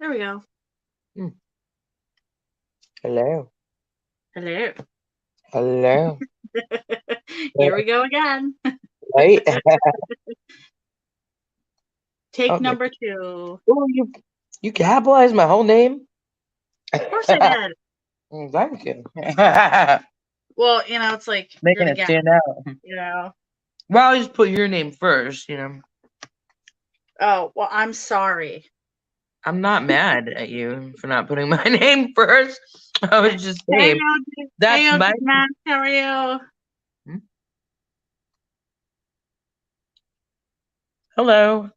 There we go. Hmm. Hello. Hello. Hello. Here we go again. Right? Take Okay. number two. Oh, you capitalized my whole name? Of course I did. Thank you. Well, it's like you're Making the it guest, stand out. you know. Well, I'll just put your name first. Oh, well, I'm sorry. I'm not mad at you for not putting my name first. I was just Hey, saying, Hey, that's OG my. Max, how are you? Hmm? Hello.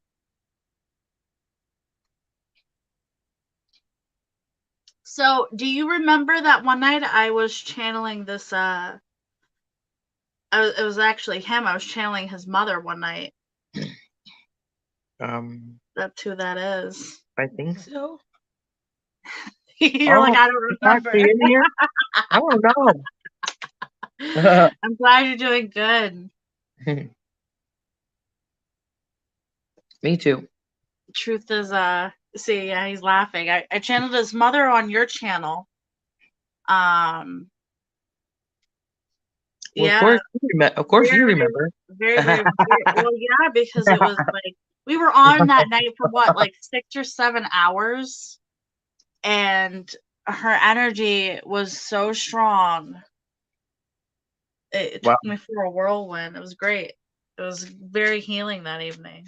So, do you remember that one night I was channeling this? It was actually him. I was channeling his mother one night. That's who that is. I think so. You're like, Oh, I don't it's remember. actually in here? I don't know. I'm glad you're doing good. Me too. Truth is, see, yeah, he's laughing. I channeled his mother on your channel. Um, Well, yeah, of course you very, remember. well, yeah, because it was like we were on that night for what, like 6 or 7 hours, and her energy was so strong. It Wow. took me for a whirlwind. It was great. It was very healing that evening.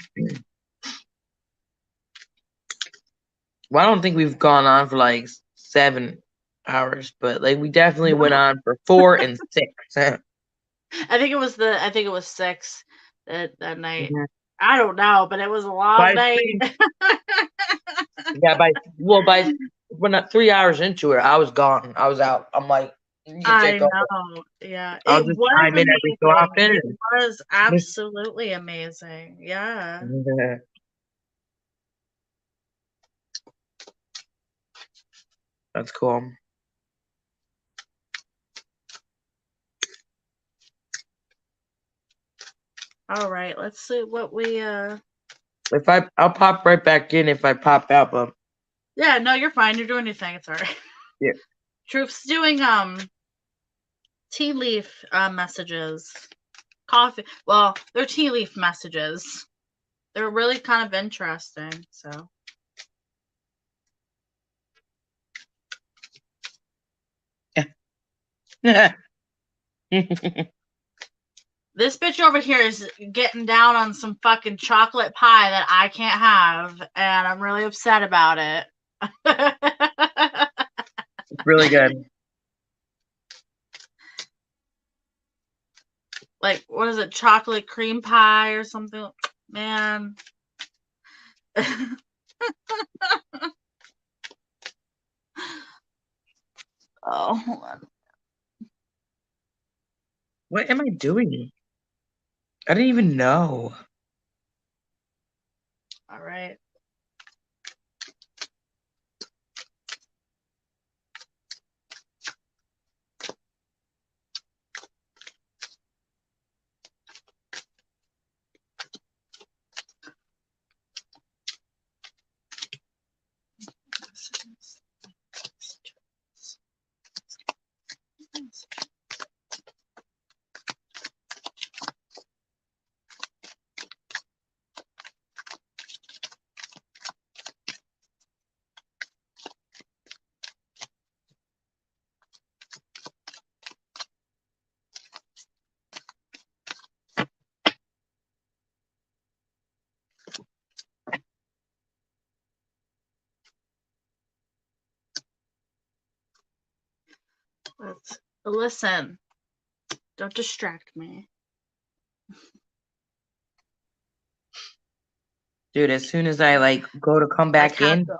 Well, I don't think we've gone on for like 7 hours, but like we definitely went No, on for 4 and 6. I think it was 6 that night. Mhm. I don't know, but it was a long By night. three, yeah, by when 3 hours into it, I was gone. I was out. I'm like, you can I take over. know. Yeah. I'll It just was chime in every so amazing. often. It was absolutely amazing. Yeah. That's cool. All right. Let's see what we I'll pop right back in if I pop out, but Yeah, no, you're fine. You're doing your thing. It's all right. yeah. Truth's doing tea leaf messages. Coffee. Well, they're tea leaf messages. They're really kind of interesting. So this bitch over here is getting down on some fucking chocolate pie that I can't have, and I'm really upset about it. Really good. Like, what is it? Chocolate cream pie or something? Man. Oh, hold on. What am I doing? I didn't even know. All right. Let's listen. Don't distract me. Dude, as soon as I like go to come Like back have in, the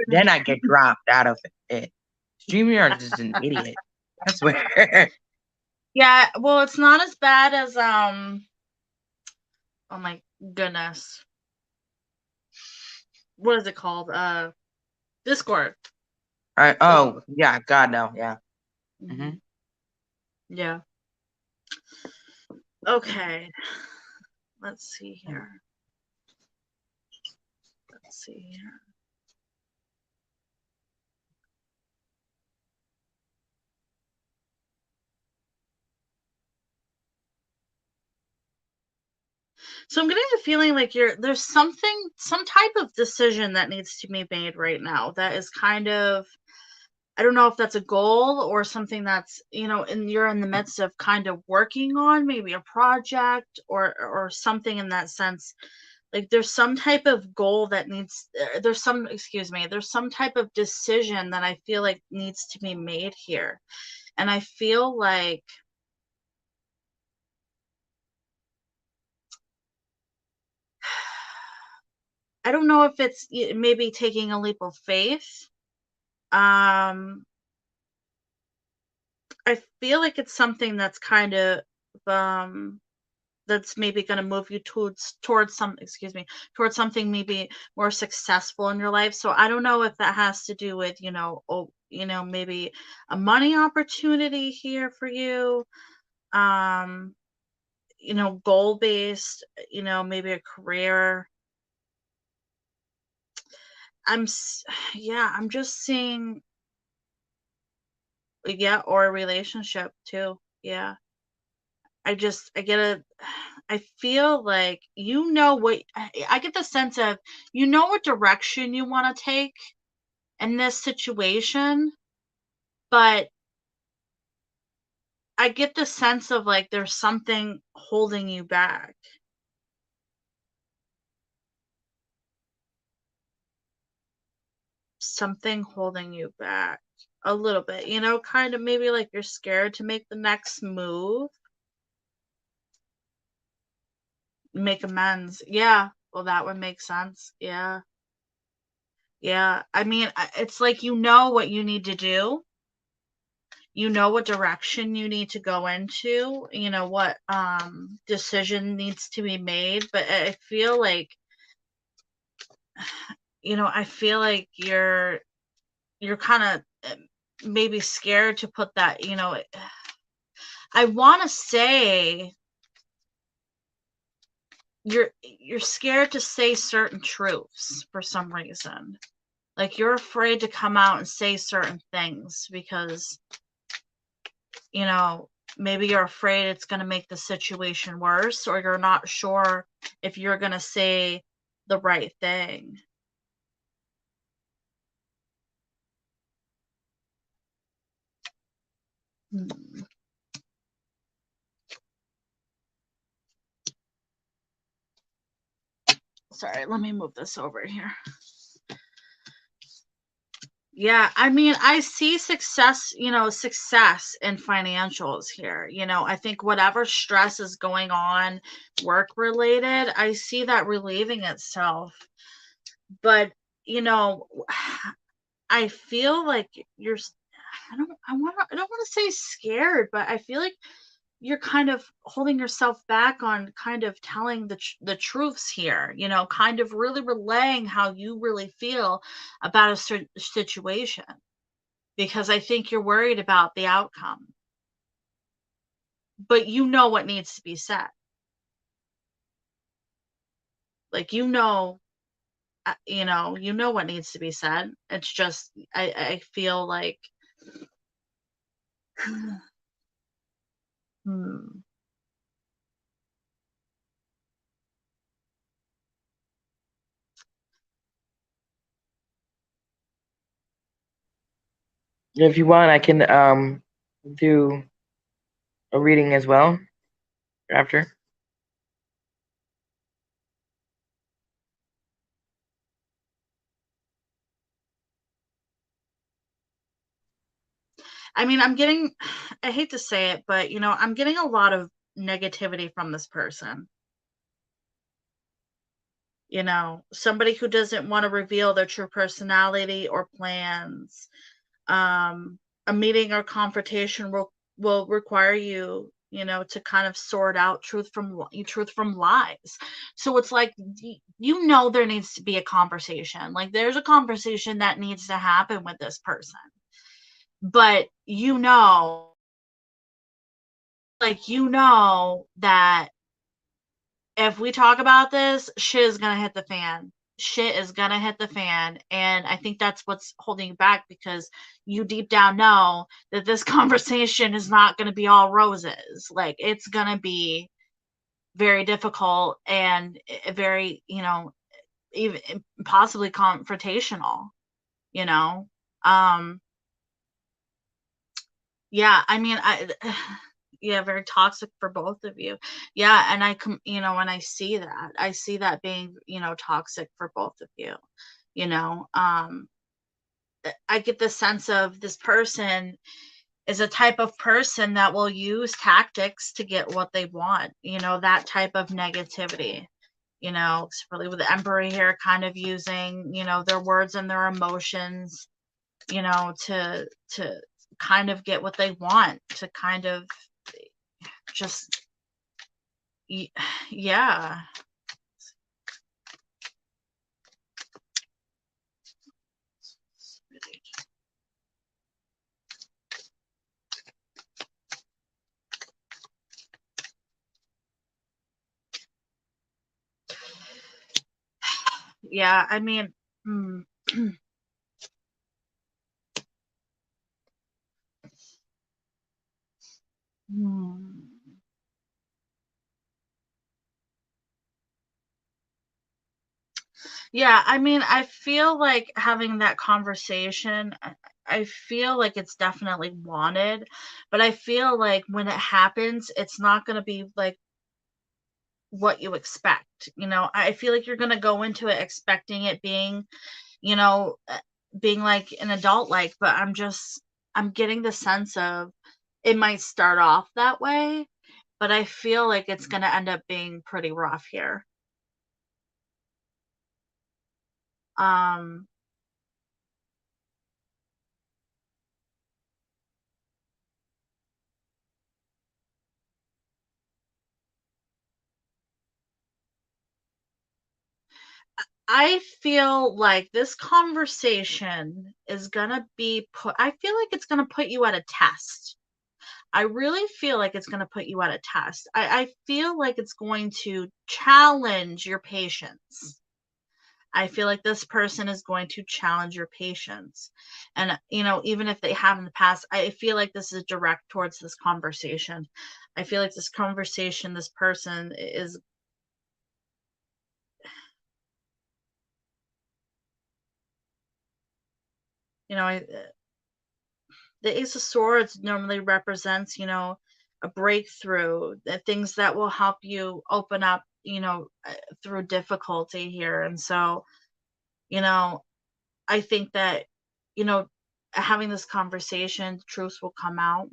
then I get dropped out of it. StreamYard is an idiot. I swear. Yeah, well, it's not as bad as oh my goodness. What is it called? Discord. So, Oh yeah, God no, yeah. Hmm. mhm. Yeah. Okay. Let's see here. Let's see here. So I'm getting the feeling like there's some type of decision that needs to be made right now that is kind of, I don't know if that's a goal or something that's, and you're in the midst of kind of working on maybe a project or something in that sense. Like there's some type of goal that needs, there's some type of decision that I feel like needs to be made here. And I feel like I don't know if it's maybe taking a leap of faith. Um, I feel like it's something that's kind of um that's maybe going to move you towards towards something maybe more successful in your life. So I don't know if that has to do with, maybe a money opportunity here for you. Um, goal based, maybe a career. Yeah, I'm just seeing, yeah, or a relationship too. Yeah. I get a I feel like what I get the sense of what direction you want to take in this situation, but I get the sense of like there's something holding you back. Something holding you back a little bit, kind of maybe like you're scared to make the next move, make amends. Yeah. Well, that would make sense. Yeah. Yeah. I mean, it's like what you need to do, what direction you need to go into, what decision needs to be made, but I feel like you're kind of maybe scared to put that, I want to say you're scared to say certain truths for some reason. Like you're afraid to come out and say certain things because you know, maybe you're afraid it's going to make the situation worse, or you're not sure if you're going to say the right thing. Hmm. Sorry, let me move this over here. Yeah, I mean, I see success, success in financials here. I think whatever stress is going on work related, I see that relieving itself. But, you know, I feel like I don't want to say scared, but I feel like you're kind of holding yourself back on kind of telling the truths here, kind of really relaying how you really feel about a certain situation, because I think you're worried about the outcome, but what needs to be said. Like, what needs to be said. It's just, I feel like, hmm. If you want, I can do a reading as well after. I mean, I hate to say it, but I'm getting a lot of negativity from this person. Somebody who doesn't want to reveal their true personality or plans. Um, a meeting or confrontation will require you, to kind of sort out truth from lies. So it's like there needs to be a conversation. Like there's a conversation that needs to happen with this person. But that if we talk about this, shit is gonna hit the fan. Shit is gonna hit the fan. And I think that's what's holding you back, because you deep down know that this conversation is not gonna be all roses. Like it's gonna be very difficult and very, even possibly confrontational, you know? Um, yeah, I mean, yeah, very toxic for both of you. Yeah, and and I see that being, toxic for both of you, you know? I get the sense of this person is a type of person that will use tactics to get what they want, that type of negativity. It's really with the emperor here, kind of using, their words and their emotions, to kind of get what they want, to kind of just, yeah. Yeah, I mean, mm, hmm. Yeah, I mean, I feel like having that conversation, I feel like it's definitely wanted, but I feel like when it happens, it's not going to be like what you expect. I feel like you're going to go into it expecting it being, you know, uh, being like an adult like, but I'm getting the sense of it might start off that way, but I feel like it's going to end up being pretty rough here. Um, I feel like this conversation is gonna be put I feel like it's gonna put you at a test. I really feel like it's gonna put you at a test. I feel like it's going to challenge your patience. I feel like this person is going to challenge your patience. And, even if they have in the past, I feel like this is direct towards this conversation. I feel like this conversation, this person is, you know, I, the Ace of Swords normally represents, a breakthrough, the things that will help you open up, through difficulty here. And so, you know, I think that, you know, having this conversation, truth will come out.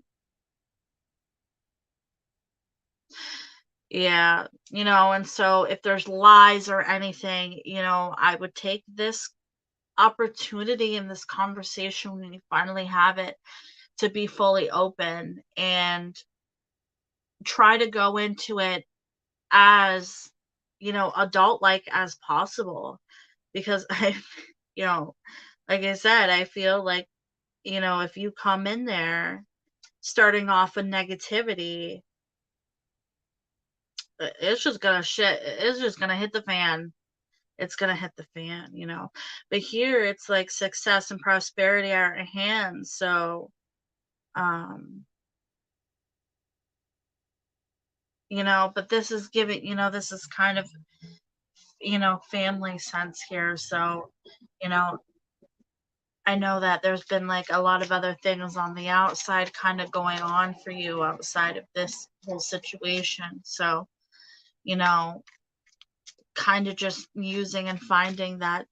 Yeah, and so if there's lies or anything, I would take this opportunity in this conversation when you finally have it to be fully open and try to go into it as, adult like as possible, because you know like I said, I feel like, if you come in there starting off with negativity, it's just gonna hit the fan. It's gonna hit the fan, but here it's like success and prosperity are at hand. So, um but this is giving, this is kind of, family sense here. So, you know I know that there's been like a lot of other things on the outside kind of going on for you outside of this whole situation. So, you know, kind of just using and finding that,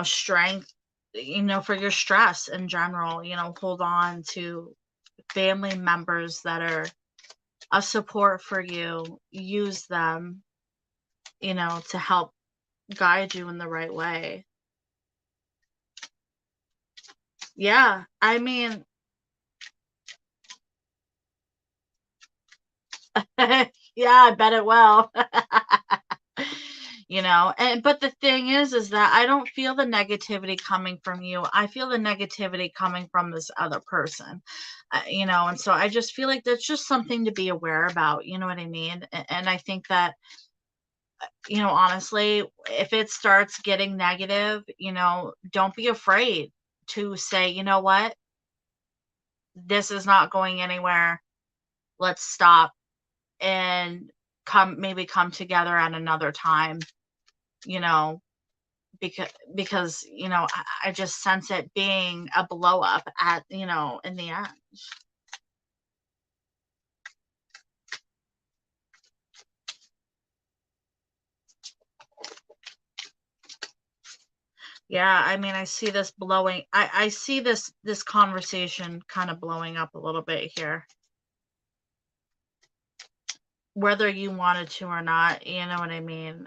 strength, for your stress in general, hold on to family members that are a support for you. Use them, to help guide you in the right way. Yeah. I mean, yeah, I bet it will. And but the thing is that I don't feel the negativity coming from you. I feel the negativity coming from this other person. And so I just feel like that's just something to be aware about, you know what I mean? And I think that, honestly, if it starts getting negative, don't be afraid to say, you know what, this is not going anywhere. Let's stop and maybe come together at another time, you know, because you know, I just sense it being a blow up at, you know, in the end. Yeah, I mean, I see this blowing. I see this conversation kind of blowing up a little bit here, whether you wanted to or not. You know what I mean?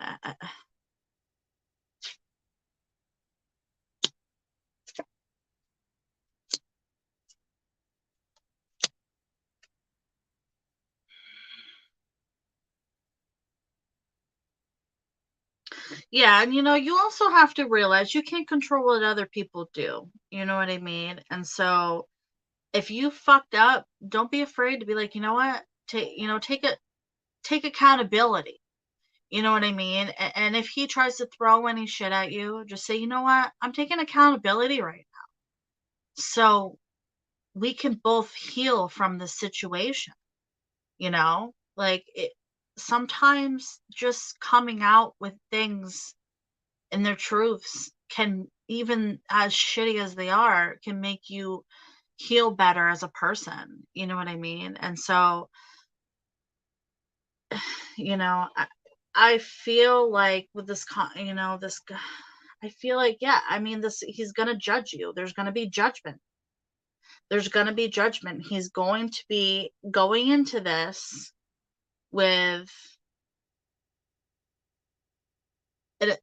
Yeah, and you know, you also have to realize you can't control what other people do. You know what I mean? And so if you fucked up, don't be afraid to be like, you know what? Take accountability. You know what I mean? And if he tries to throw any shit at you, just say, you know what? I'm taking accountability right now. So we can both heal from the situation, you know? Like sometimes just coming out with things and their truths can, even as shitty as they are, can make you heal better as a person. You know what I mean? And so, you know, I feel like with this, you know, I feel like, yeah, I mean, he's going to judge you. There's going to be judgment. There's going to be judgment. He's going to be going into this with it.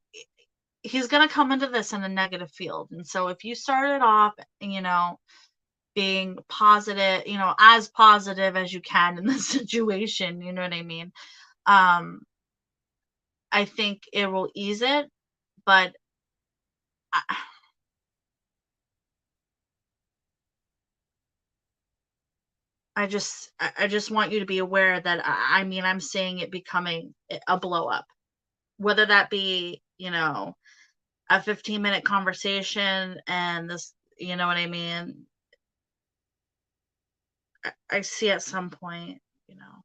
He's going to come into this in a negative field. And so if you started off, you know, being positive, you know, as positive as you can in this situation, you know what I mean? Um, I think it will ease it, but I, I just want you to be aware that I mean, I'm seeing it becoming a blow up, whether that be, you know, a 15-minute conversation and this, you know what I mean? I see at some point, you know,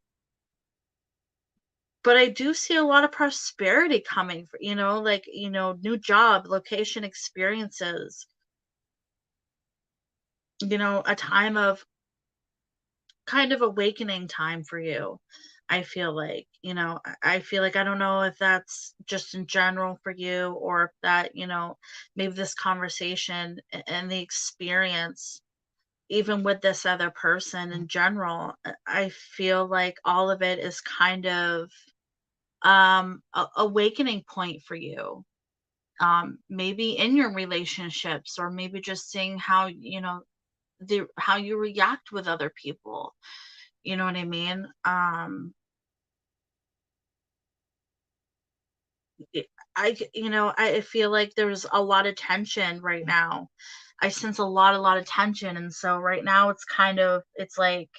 but I do see a lot of prosperity coming for, you know, like, you know, new job, location, experiences, you know, a time of kind of awakening time for you. I feel like, you know, I feel like, I don't know if that's just in general for you, or if that, you know, maybe this conversation and the experience, even with this other person in general, I feel like all of it is kind of awakening point for you. Maybe in your relationships, or maybe just seeing how, you know, how you react with other people. You know what I mean? You know, I feel like there's a lot of tension right now. I sense a lot of tension. And so right now it's kind of, it's like,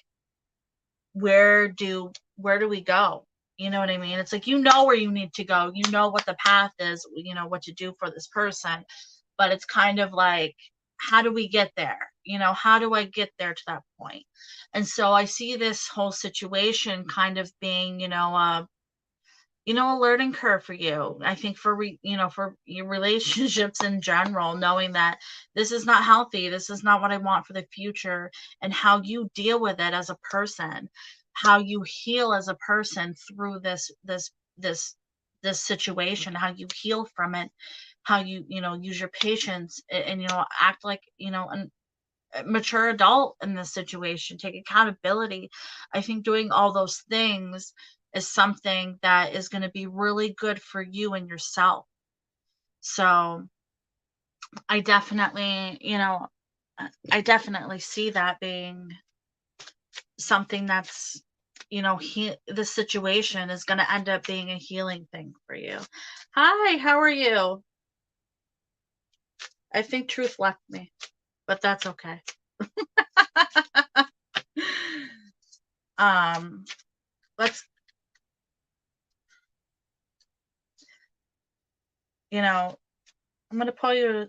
where do we go? You know what I mean? It's like, you know where you need to go. You know what the path is, you know what to do for this person. But it's kind of like, how do we get there? You know, how do I get there to that point? And so I see this whole situation kind of being, you know, a learning curve for you. I think for you know, for your relationships in general, knowing that this is not healthy, this is not what I want for the future, and how you deal with it as a person, how you heal as a person through this situation, how you heal from it, how you know, use your patience, and you know, act like, you know, a mature adult in this situation, take accountability. I think doing all those things is something that is going to be really good for you and yourself. So I definitely, you know, I definitely see that being something that's, you know, the situation is going to end up being a healing thing for you. Hi, how are you? I think Truth left me, but that's okay. um let's, you know, I'm going to pull you.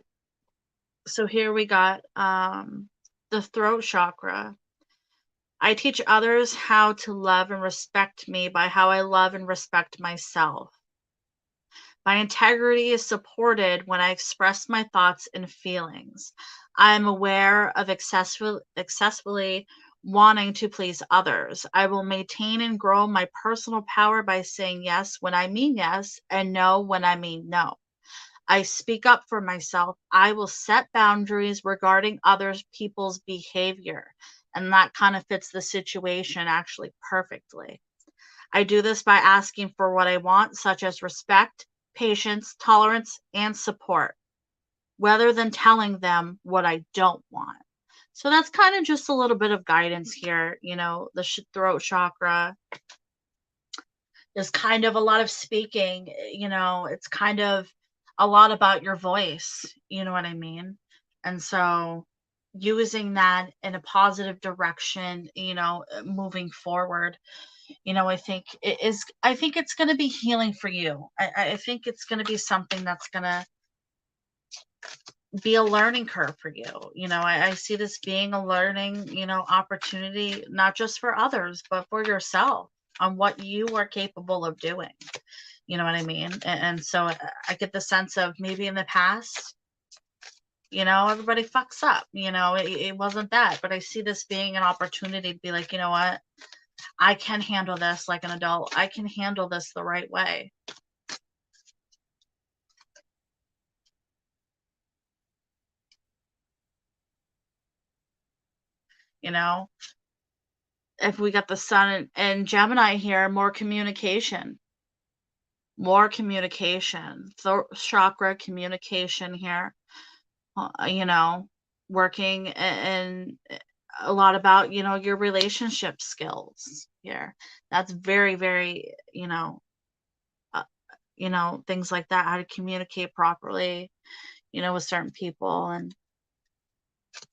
So here we got the throat chakra. I teach others how to love and respect me by how I love and respect myself. My integrity is supported when I express my thoughts and feelings. I am aware of excessively wanting to please others. I will maintain and grow my personal power by saying yes when I mean yes and no when I mean no. I speak up for myself. I will set boundaries regarding other people's behavior. And that kind of fits the situation actually perfectly. I do this by asking for what I want, such as respect, patience, tolerance, and support, rather than telling them what I don't want. So that's kind of just a little bit of guidance here. The throat chakra is kind of a lot of speaking, it's kind of a lot about your voice, you know what I mean? And so using that in a positive direction, moving forward, I think it's going to be healing for you. I think it's going to be something that's going to be a learning curve for you. I see this being a learning, opportunity, not just for others, but for yourself on what you are capable of doing. You know what I mean? And so I get the sense of maybe in the past, everybody fucks up, it wasn't that, but I see this being an opportunity to be like, you know what? I can handle this like an adult. I can handle this the right way. If we got the sun and Gemini here, more communication, throat chakra communication here, working and a lot about, your relationship skills here. That's very, very, things like that, how to communicate properly, with certain people. And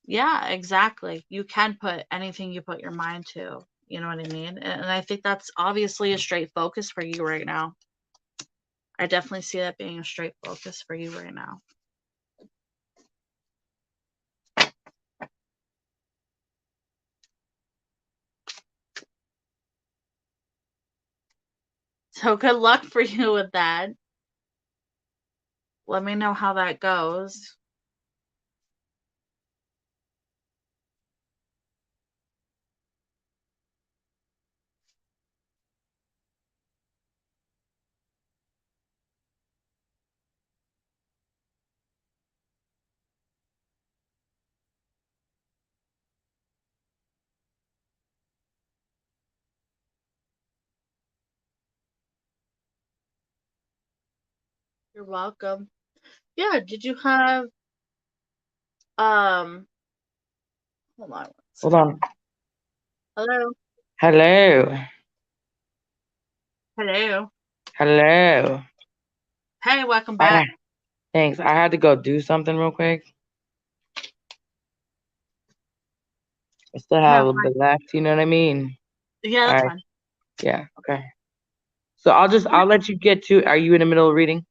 yeah, exactly. You can put anything you put your mind to, you know what I mean? And I think that's obviously a straight focus for you right now. I definitely see that being a straight focus for you right now. So good luck for you with that. Let me know how that goes. You're welcome. Yeah, did you have hold on. Hold on. Hello. Hello. Hello. Hello. Hey, welcome back. Thanks. I had to go do something real quick. I still have a little bit left, you know what I mean? Yeah, that's fine. Yeah, okay. So I'll let you get to. Are you in the middle of reading?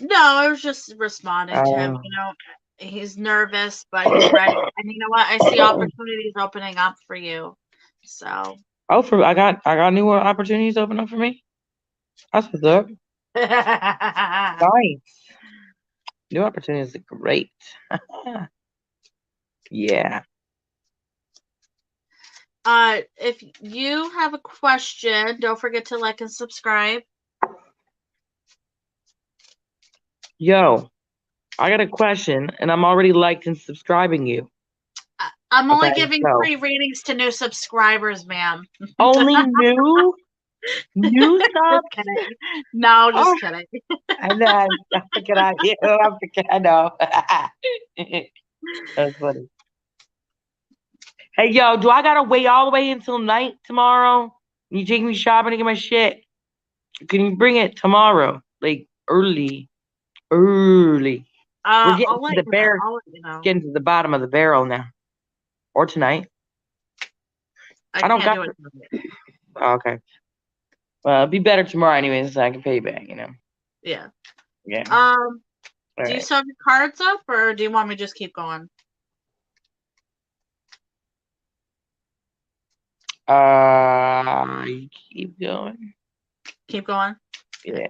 No, I was just responding to him. He's nervous, but he's ready. And you know what? I see opportunities opening up for you. So. Oh, I got new opportunities open up for me. That's what's up. Nice. New opportunities are great. Yeah. If you have a question, don't forget to like and subscribe. Yo, I got a question, and I'm already liked and subscribing you. I'm only giving free readings to new subscribers, ma'am. Only new? New stuff? No, just kidding. I know. Get out of here. I know. That's funny. Hey, yo, do I gotta wait all the way until night tomorrow? You take me shopping to get my shit? Can you bring it tomorrow? Like early. We're getting to the bear. Getting to the bottom of the barrel now. Or tonight. I don't got it. Oh, okay. Well, it'd be better tomorrow anyways, so I can pay you back, Yeah. Yeah. Do you still have your cards up, or do you want me to just keep going? You keep going. Keep going. Yeah.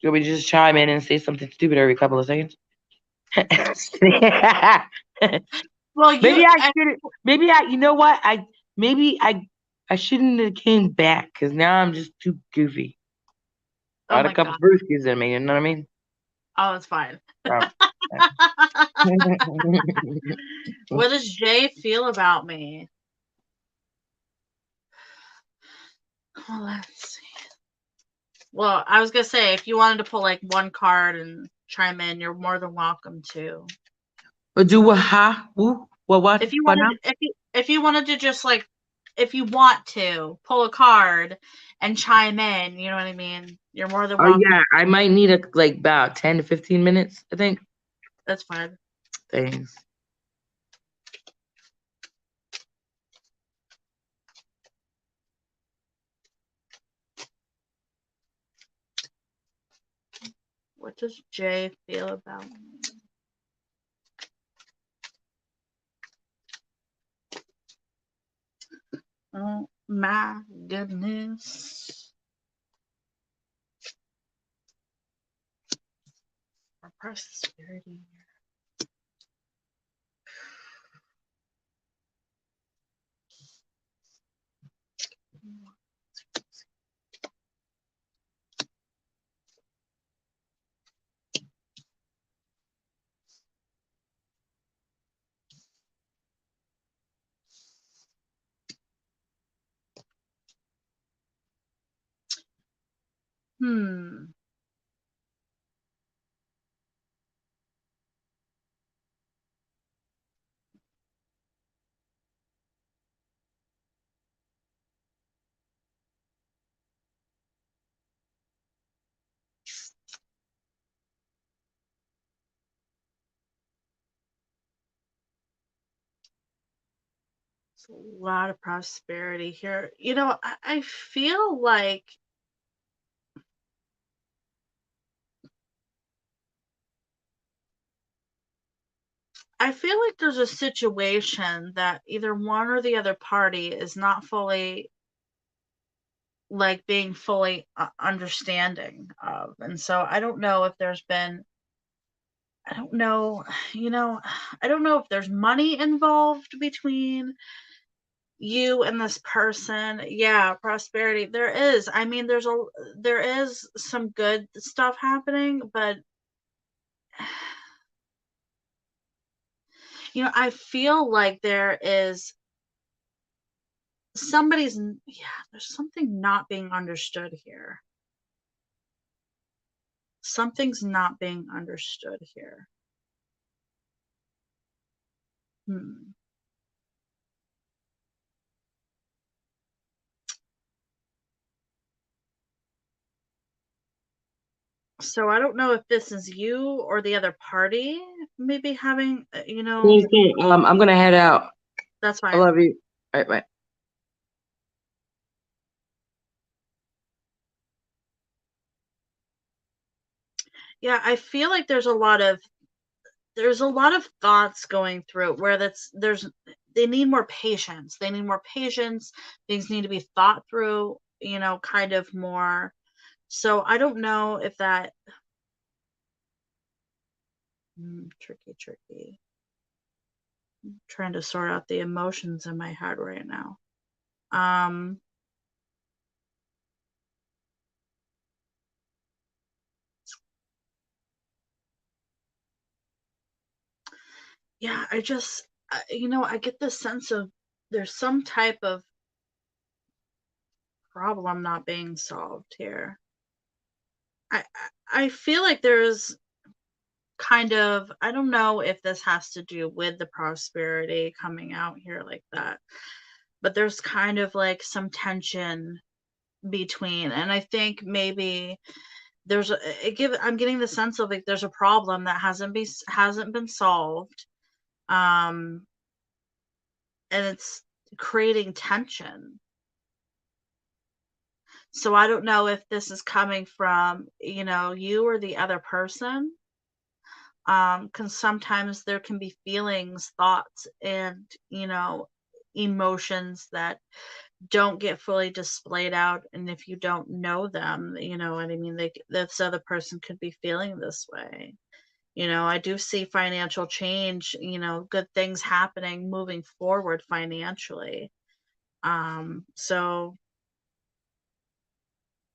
You want me to just chime in and say something stupid every couple of seconds? Well, Maybe I should. Maybe I. You know what? Maybe I shouldn't have came back because now I'm just too goofy. I oh had a my couple God. brewskis in me. You know what I mean? Oh, it's fine. Oh. What does Jay feel about me? Well, let's see. Well, I was gonna say if you wanted to pull like one card and chime in, you're more than welcome to. But do what? Huh? What? If you What now? wanted, if you wanted to just like, if you want to pull a card and chime in, you know what I mean. You're more than Oh welcome. yeah, I might need like about 10 to 15 minutes. I think. That's fine. Thanks. What does Jay feel about me? Oh my goodness. For prosperity. Hmm. It's a lot of prosperity here. You know, I feel like there's a situation that either one or the other party is not fully like being fully understanding of. And so I don't know if there's been I don't know, you know, I don't know if there's money involved between you and this person. Yeah, prosperity. There is. I mean, there is some good stuff happening, but you know, I feel like there is there's something not being understood here. Something's not being understood here. Hmm. So I don't know if this is you or the other party maybe having, I'm gonna head out. that's I fine. love you. All right, bye. Yeah, I feel like there's a lot of thoughts going through where they need more patience. They need more patience. Things need to be thought through, kind of more. So I don't know if that tricky. I'm trying to sort out the emotions in my head right now. Um yeah, I get the sense of there's some type of problem not being solved here. I feel like there's kind of, I don't know if this has to do with the prosperity coming out here like that, but there's kind of like some tension between, and I think maybe I'm getting the sense of like there's a problem that hasn't been solved, um and it's creating tension. So I don't know if this is coming from, you or the other person. Because sometimes there can be feelings, thoughts, and emotions that don't get fully displayed out, and if you don't know them, you know what I mean, this other person could be feeling this way. I do see financial change, good things happening moving forward financially. So,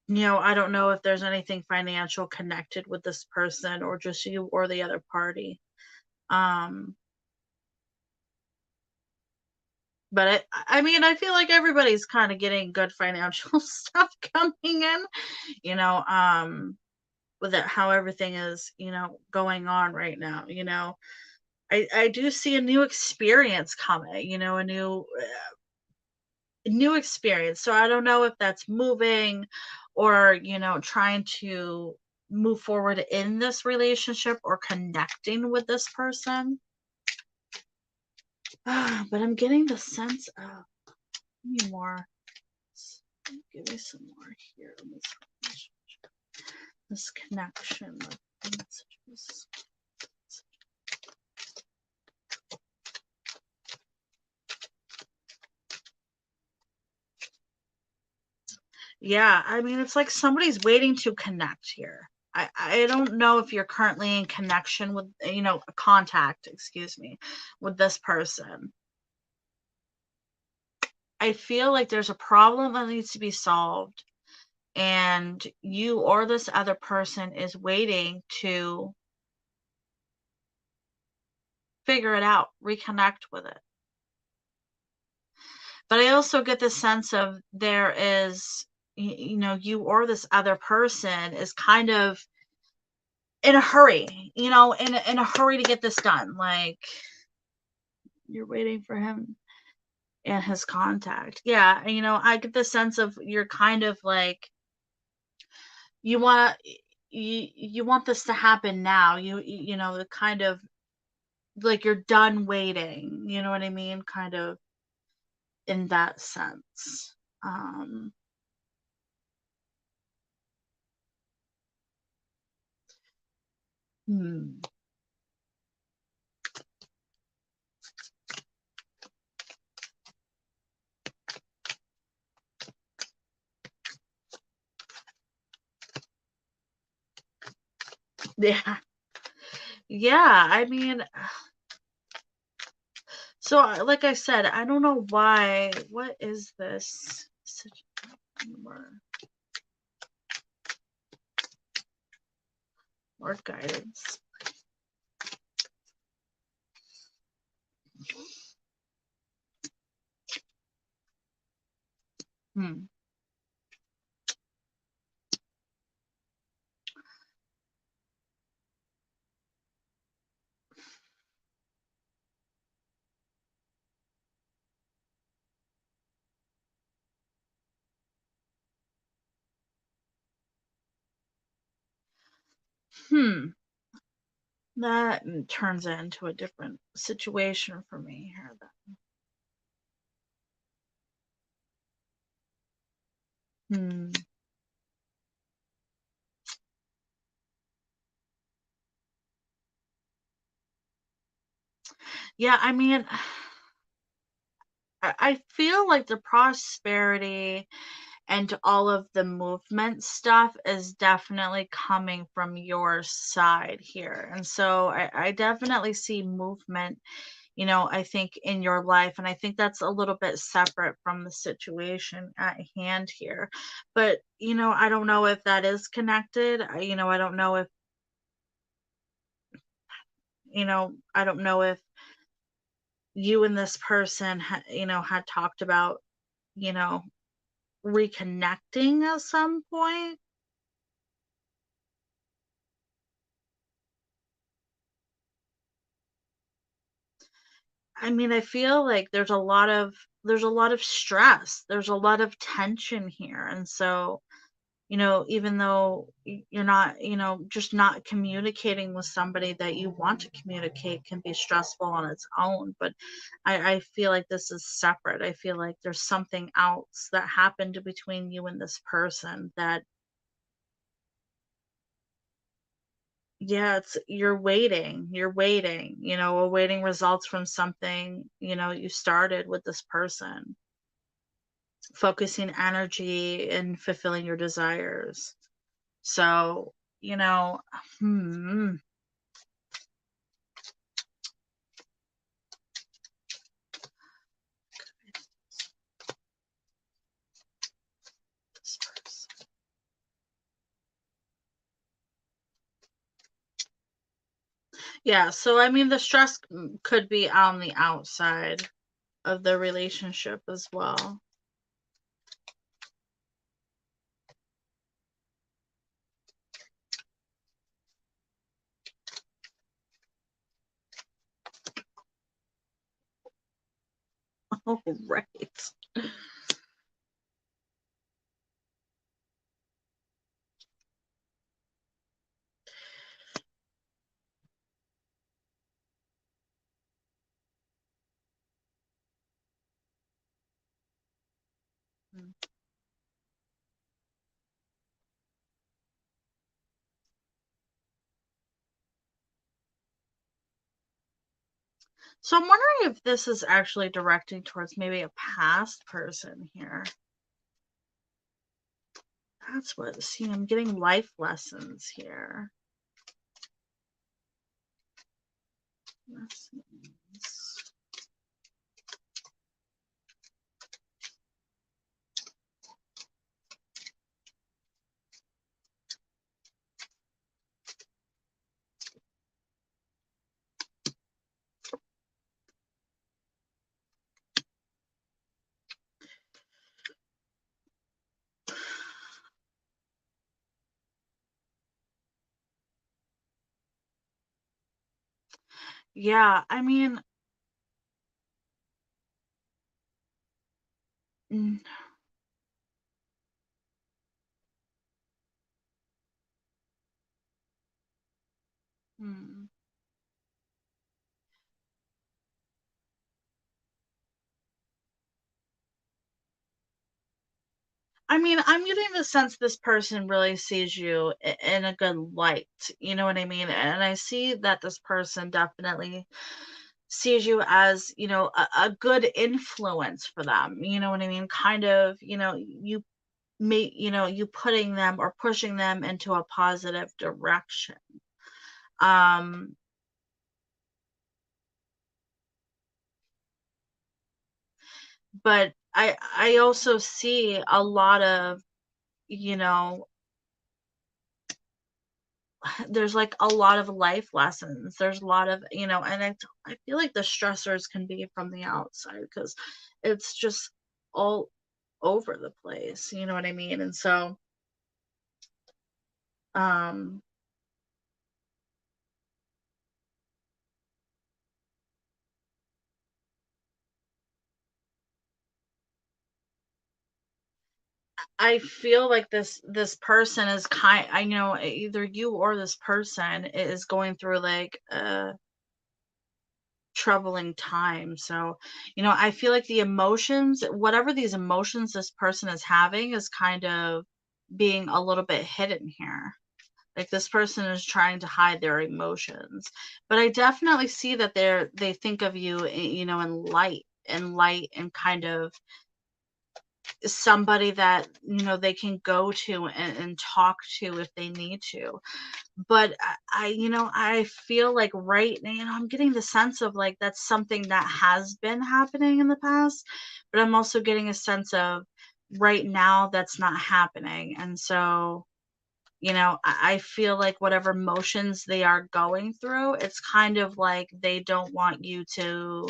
I don't know if there's anything financial connected with this person or just you or the other party. Um, but I mean, I feel like everybody's kind of getting good financial stuff coming in, you know, um, with it, how everything is, going on right now. I do see a new experience coming, a new experience. So I don't know if that's moving or, trying to move forward in this relationship or connecting with this person. But I'm getting the sense of, give me more. Give me some more here in this relationship. This connection with messages. Yeah, I mean, it's like somebody's waiting to connect here. I don't know if you're currently in connection with, a contact, excuse me, with this person. I feel like there's a problem that needs to be solved, and you or this other person is waiting to figure it out, reconnect with it. But I also get the sense of there is, you or this other person is kind of in a hurry, in a hurry to get this done. Like you're waiting for him and his contact. Yeah, I get the sense of you're kind of like you want you want this to happen now. The kind of like you're done waiting. You know what I mean? Kind of in that sense. Um hmm. Yeah. Yeah, I mean, so like I said, I don't know why. What is this? More guidance. Hmm. Hmm. That turns it into a different situation for me here. Then. Hmm. Yeah, I mean, I feel like the prosperity and all of the movement stuff is definitely coming from your side here. And so I definitely see movement, I think in your life. And I think that's a little bit separate from the situation at hand here. But, I don't know if that is connected. I don't know if, I don't know if you and this person, had talked about, you know, reconnecting at some point. I mean, I feel like there's a lot of stress. There's a lot of tension here. And so, even though you're not, just not communicating with somebody that you want to communicate can be stressful on its own. But I feel like this is separate. I feel like there's something else that happened between you and this person that, yeah, you're waiting, awaiting results from something, you started with this person. focusing energy and fulfilling your desires. So, you know, hmm. This person. Yeah, so I mean, the stress could be on the outside of the relationship as well. All right. So I'm wondering if this is actually directing towards maybe a past person here. That's what, see, I'm getting life lessons here. Lessons. Yeah, I mean, mm, hmm. I mean, I'm getting the sense this person really sees you in a good light. You know what I mean? And I see that this person definitely sees you as, a good influence for them. You know what I mean? Kind of, you putting them or pushing them into a positive direction. Um, but I also see a lot of, you know, there's like a lot of life lessons. There's a lot of, and I feel like the stressors can be from the outside because it's just all over the place. You know what I mean? And so, um, I feel like this person is I know either you or this person is going through like a troubling time. So, I feel like the emotions, whatever these emotions this person is having, is kind of being a little bit hidden here. Like this person is trying to hide their emotions. But I definitely see that they think of you, in light and kind of somebody that they can go to and talk to if they need to. But I feel like right now, I'm getting the sense of like that's something that has been happening in the past, but I'm also getting a sense of right now that's not happening. And so, I feel like whatever emotions they are going through, it's kind of like they don't want you to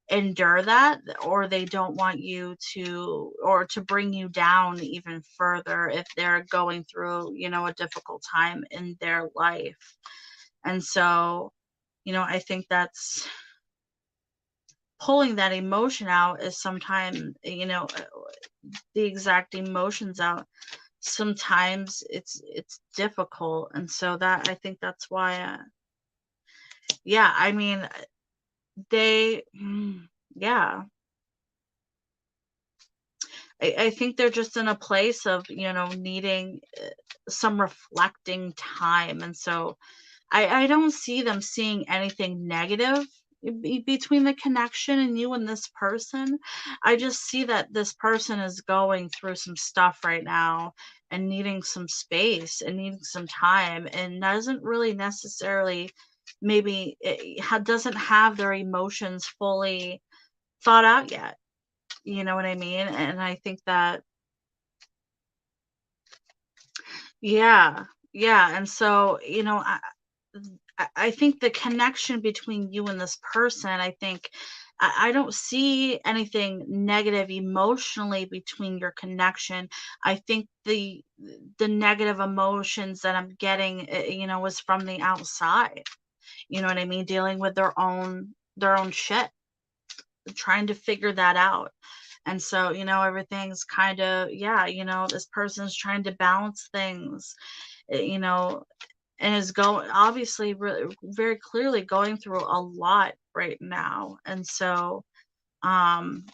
endure that, or they don't want you to, or to bring you down even further if they're going through, a difficult time in their life. And so, I think that's pulling that emotion out is sometimes, the exact emotions out. Sometimes it's difficult. And so that, I think that's why, yeah, I mean, they, yeah, I think they're just in a place of, needing some reflecting time. And so I don't see them seeing anything negative between the connection and you and this person, I just see that this person is going through some stuff right now and needing some space and needing some time and doesn't really necessarily maybe doesn't have their emotions fully thought out yet. You know what I mean? And I think that, yeah, yeah. And so, I think the connection between you and this person, I think I don't see anything negative emotionally between your connection. I think the negative emotions that I'm getting, is from the outside. You know what I mean? Dealing with their own shit, trying to figure that out. And so, everything's kind of, yeah, this person's trying to balance things, you know, and is going obviously really very clearly going through a lot right now. And so, um,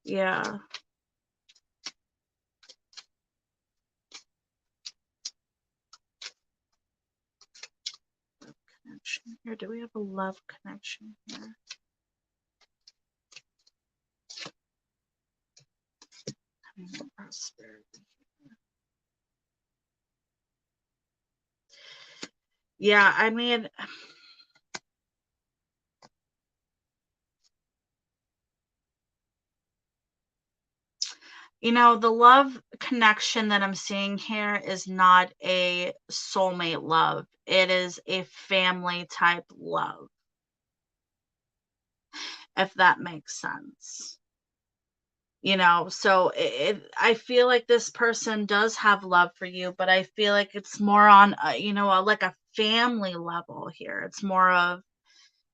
yeah. Connection here. Do we have a love connection here? Prosperity. Yeah, I mean, the love connection that I'm seeing here is not a soulmate love. It is a family type love, if that makes sense. So I feel like this person does have love for you, but I feel like it's more on, like a family level here. It's more of,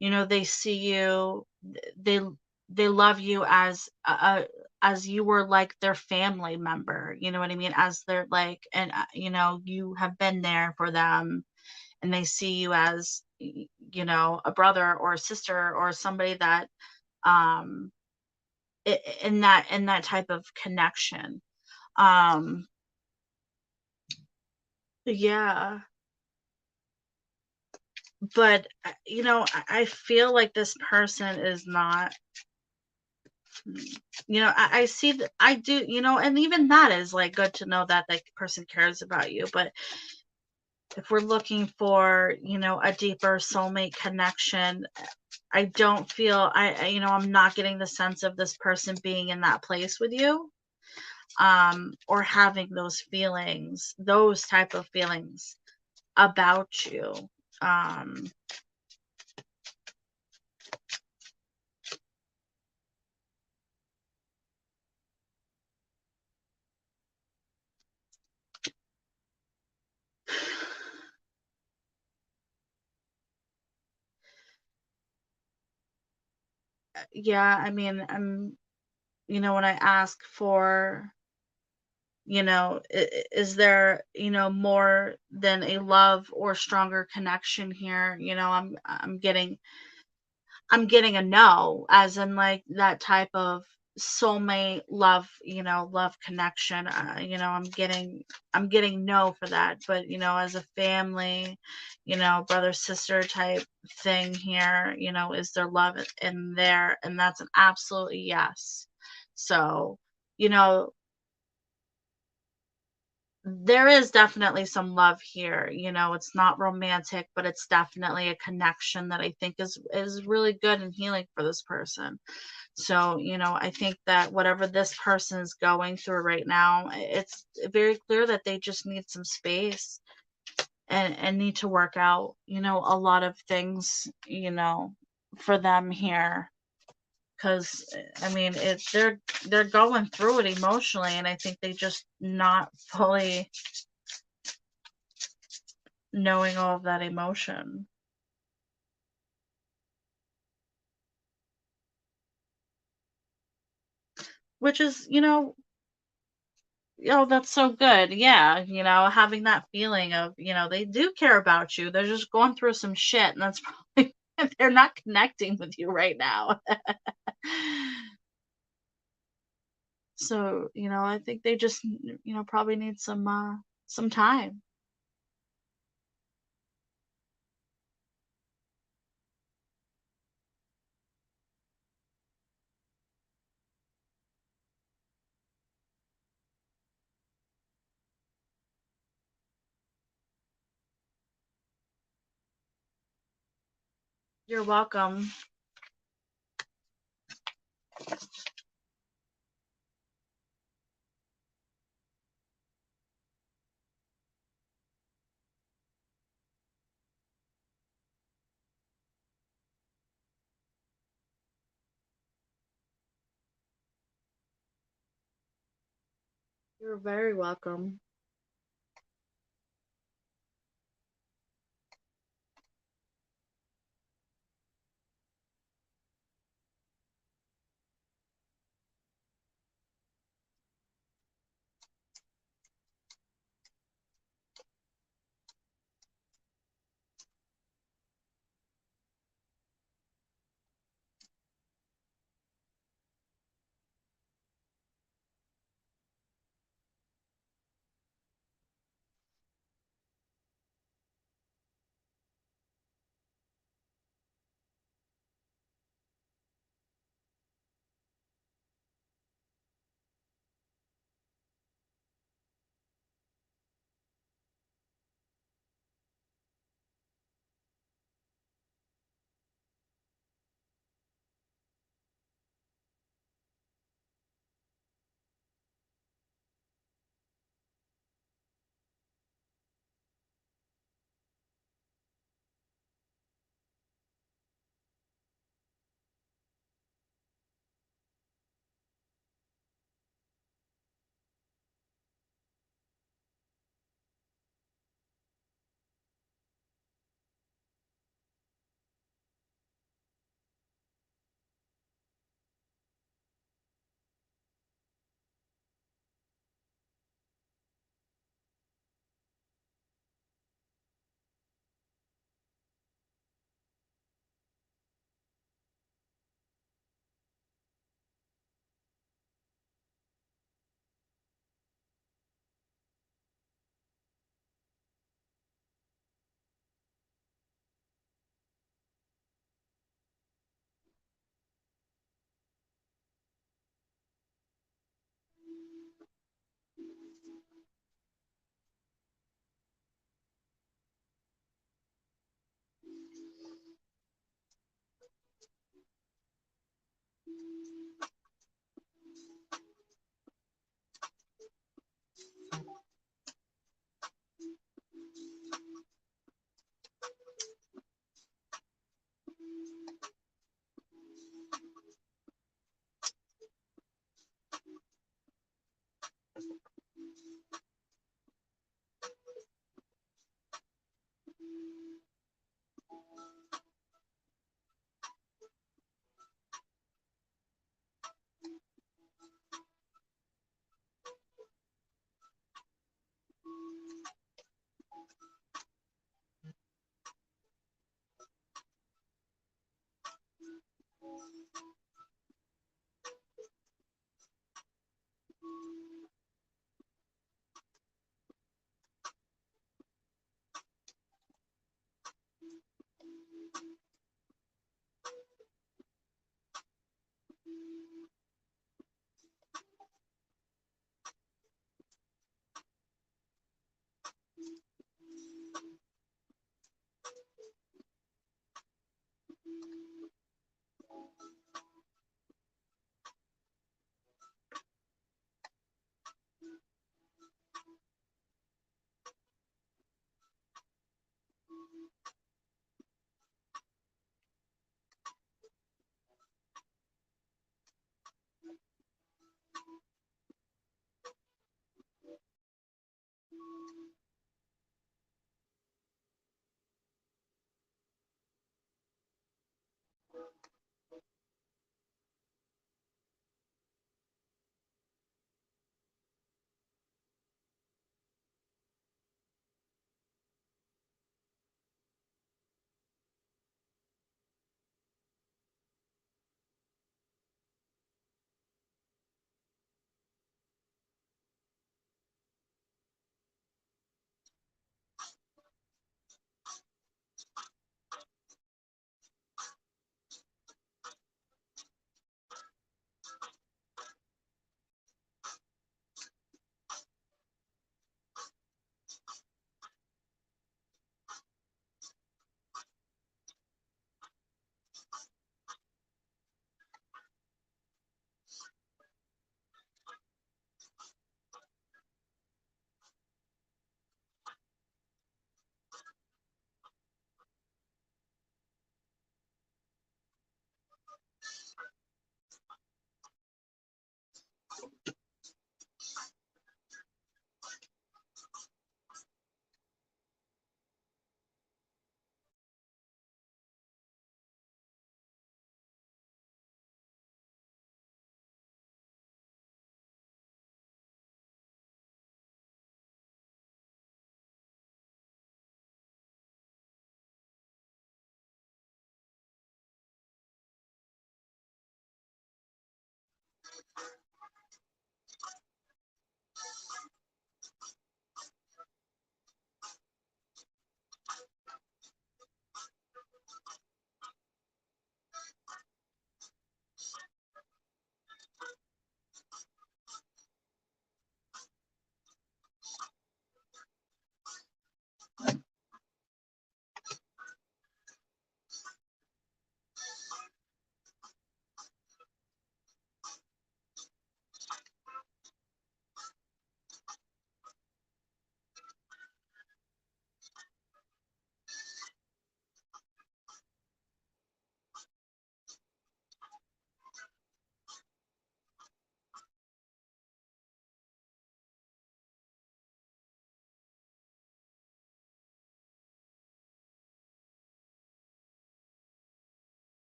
they see you, they love you as you were like their family member, you know what I mean? As they're like, and you have been there for them, and they see you as, a brother or a sister or somebody that, um in that type of connection. Um, yeah, but I feel like this person is not. I see that I do, and even that is like good to know that that person cares about you. But if we're looking for, a deeper soulmate connection, I don't feel I'm not getting the sense of this person being in that place with you, or having those type of feelings about you. Um, yeah, I mean, when I ask for, is there, more than a love or stronger connection here? I'm getting a no, as in like that type of soulmate love, love connection. I'm getting no for that. But as a family, brother sister type thing here, is there love in there? And that's an absolute yes. So, you know, there is definitely some love here. It's not romantic, but it's definitely a connection that I think is really good and healing for this person. So, I think that whatever this person is going through right now, it's very clear that they just need some space and need to work out, a lot of things, for them here. Because I mean, they're going through it emotionally, and I think they just not fully knowing all of that emotion. Which is, that's so good. Yeah, having that feeling of, they do care about you. They're just going through some shit, and that's probably they're not connecting with you right now. So, I think they just, probably need some time. You're welcome. You're very welcome.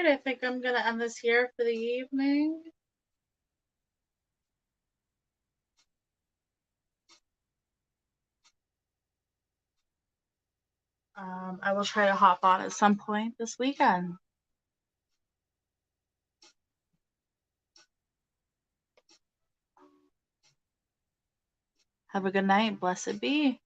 right. I think I'm going to end this here for the evening. I will try to hop on at some point this weekend. Have a good night. Blessed be.